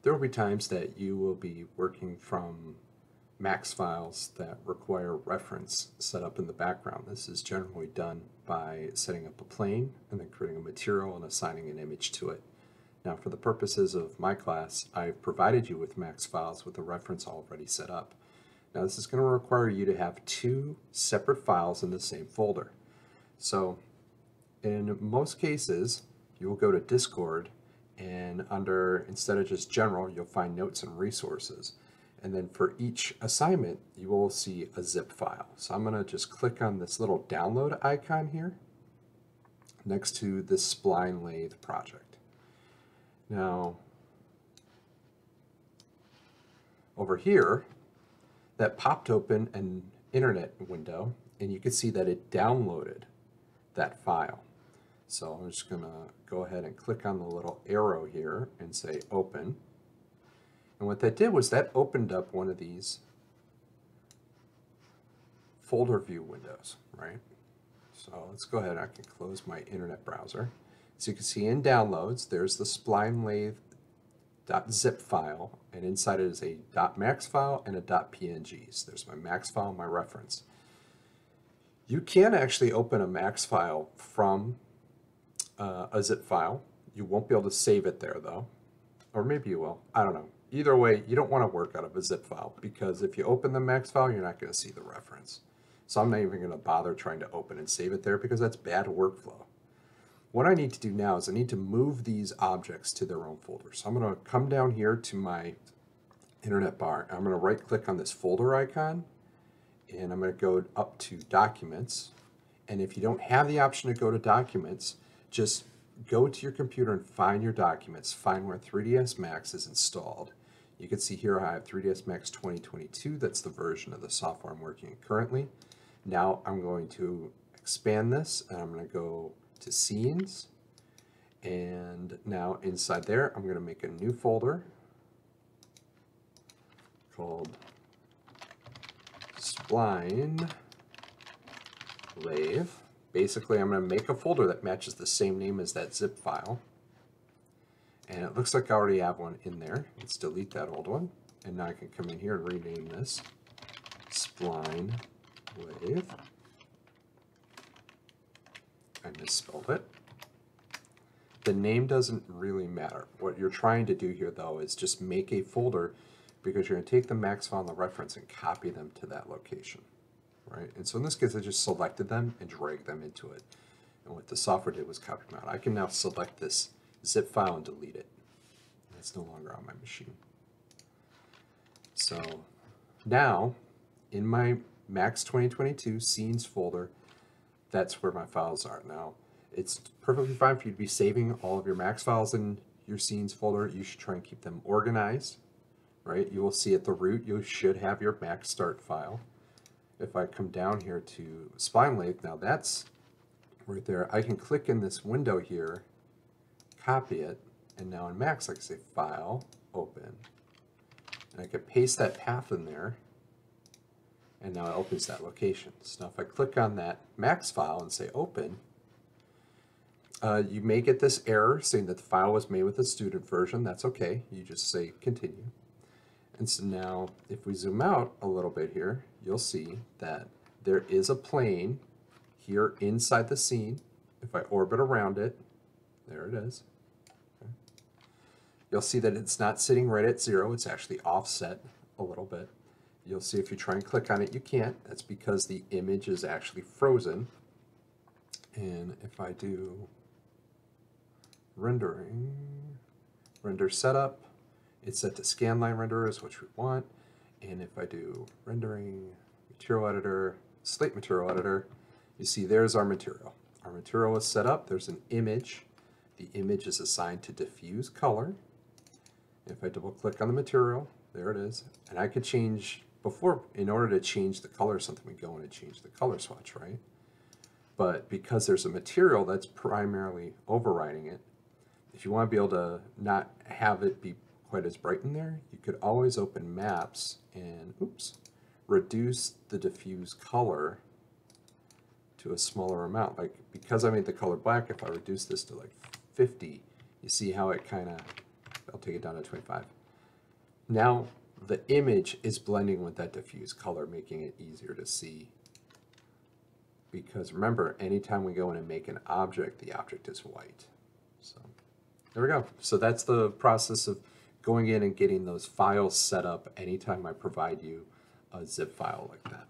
There will be times that you will be working from Max files that require reference set up in the background. This is generally done by setting up a plane and then creating a material and assigning an image to it. Now, for the purposes of my class, I've provided you with Max files with a reference already set up. Now, this is going to require you to have two separate files in the same folder. So, in most cases, you will go to Discord, and under, instead of just general, you'll find notes and resources. And then for each assignment, you will see a zip file. So I'm going to just click on this little download icon here next to this spline lathe project. Now, over here, that popped open an internet window, and you can see that it downloaded that file. So I'm just going to go ahead and click on the little arrow here and say open. And what that did was that opened up one of these folder view windows, right? So let's go ahead, I can close my internet browser. So you can see in downloads, there's the spline lathe.zip file, and inside it is a .max file and a .png. So there's my max file, my reference. You can actually open a max file from a zip file. You won't be able to save it there though, or maybe you will, I don't know. Either way, you don't want to work out of a zip file, because if you open the max file, you're not going to see the reference. So I'm not even going to bother trying to open and save it there, because that's bad workflow. What I need to do now is I need to move these objects to their own folder. So I'm going to come down here to my internet bar. I'm going to right click on this folder icon, and I'm going to go up to Documents. And if you don't have the option to go to Documents, just go to your computer and find your documents, find where 3ds Max is installed. You can see here I have 3ds Max 2022, that's the version of the software I'm working in currently. Now I'm going to expand this, and I'm going to go to Scenes, and now inside there I'm going to make a new folder called Spline Lathe. Basically, I'm going to make a folder that matches the same name as that zip file. And it looks like I already have one in there. Let's delete that old one. And now I can come in here and rename this Spline Lathe. I misspelled it. The name doesn't really matter. What you're trying to do here, though, is just make a folder, because you're going to take the max file and the reference and copy them to that location. Right? And so in this case, I just selected them and dragged them into it. And what the software did was copy them out. I can now select this zip file and delete it. And it's no longer on my machine. So now, in my Max 2022 Scenes folder, that's where my files are. Now, it's perfectly fine for you to be saving all of your Max files in your Scenes folder. You should try and keep them organized. Right? You will see at the root, you should have your Max start file. If I come down here to Spline Lathe, now that's right there. I can click in this window here, copy it, and now in Max I can say File, Open. And I can paste that path in there, and now it opens that location. So now if I click on that Max file and say Open, you may get this error saying that the file was made with the student version. That's okay. You just say Continue. And so now, if we zoom out a little bit here, you'll see that there is a plane here inside the scene. If I orbit around it, there it is. Okay. You'll see that it's not sitting right at 0. It's actually offset a little bit. You'll see if you try and click on it, you can't. That's because the image is actually frozen. And if I do rendering, render setup, it's set to scanline renderers, which we want. And if I do rendering, material editor, slate material editor, you see there's our material. Our material is set up. There's an image. The image is assigned to diffuse color. If I double click on the material, there it is. And I could change, before, in order to change the color of something, we go in and change the color swatch, right? But because there's a material that's primarily overriding it, if you want to be able to not have it be quite as bright in there, you could always open maps and reduce the diffuse color to a smaller amount. Like, because I made the color black, if I reduce this to like 50, you see how it kind of, I'll take it down to 25. Now the image is blending with that diffuse color, making it easier to see. Because remember, anytime we go in and make an object, the object is white. So there we go. So that's the process of going in and getting those files set up anytime I provide you a zip file like that.